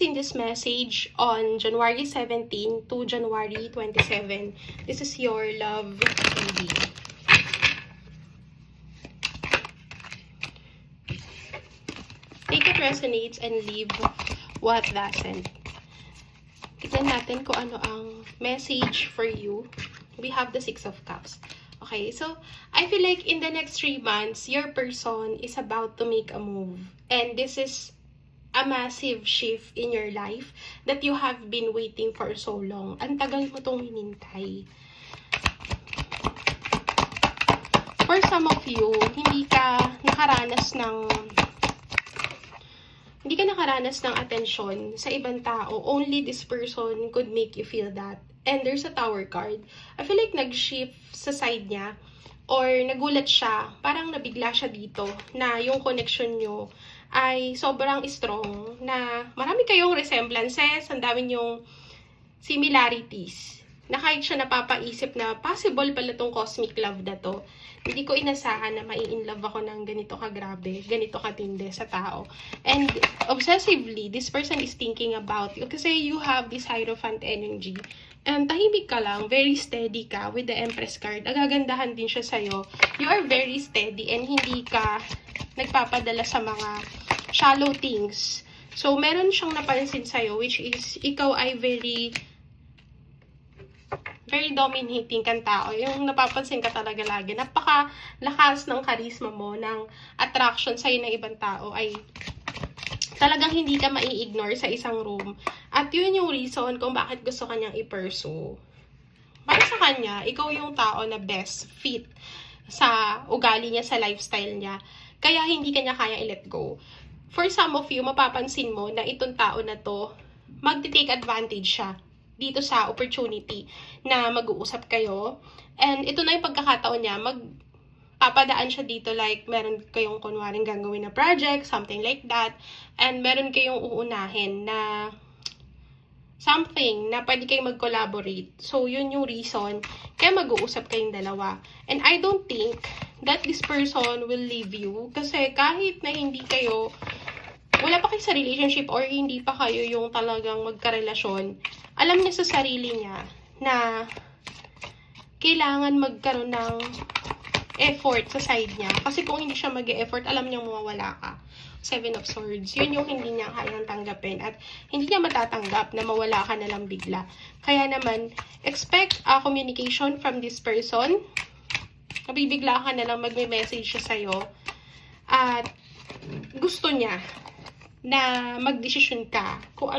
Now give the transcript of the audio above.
In this message on January 17 to January 27. This is your love reading. Take what resonates and leave what doesn't. Tignan natin kung ano ang message for you. We have the Six of Cups. Okay, so I feel like in the next 3 months, your person is about to make a move. And this is a massive shift in your life that you have been waiting for so long. Ang tagal mo itong hinintay. For some of you, hindi ka nakaranas ng atensyon sa ibang tao. Only this person could make you feel that. And there's a Tower card. I feel like nag-shift sa side niya or nagulat siya, parang nabigla siya dito na yung connection nyo ay sobrang strong, na marami kayong resemblances, ang dami nyong similarities, na kahit siya napapaisip na possible pala tong cosmic love na to. Hindi ko inasahan na mai-inlove ako ng ganito kagrabe, ganito katindi sa tao. And obsessively, this person is thinking about you kasi you have this Hierophant energy. And tahimik ka lang, very steady ka with the Empress card. Agagandahan din siya sa'yo. You are very steady and hindi ka nagpapadala sa mga shallow things. So, meron siyang napansin sa'yo, which is, ikaw ay very dominating kang tao. Yung napapansin ka talaga lagi. Napaka-lakas ng charisma mo, ng attraction sa'yo ng ibang tao ay talagang hindi ka mai-ignore sa isang room. At yun yung reason kung bakit gusto kanyang i-pursue. Para sa kanya, ikaw yung tao na best fit sa ugali niya, sa lifestyle niya. Kaya hindi kanya kaya i-let go. For some of you, mapapansin mo na itong tao na to, mag-take advantage siya dito sa opportunity na mag-uusap kayo. And ito na yung pagkakataon niya, papadaan siya dito, like meron kayong kunwaring gagawin na project, something like that, and meron kayong uunahin na something na pwede kayong mag-collaborate. So, yun yung reason kaya mag-uusap kayong dalawa. And I don't think that this person will leave you kasi kahit na hindi kayo, wala pa kayo sa relationship or hindi pa kayo yung talagang magkarelasyon, alam niya sa sarili niya na kailangan magkaroon ng effort sa side niya. Kasi kung hindi siya mag-e-effort, alam niyang mawawala ka. Seven of Swords. Yun yung hindi niya kayang tanggapin. At hindi niya matatanggap na mawala ka na lang bigla. Kaya naman, expect a communication from this person. Nabibigla ka na lang, magme-message siya sa'yo. At gusto niya na magdesisyon ka kung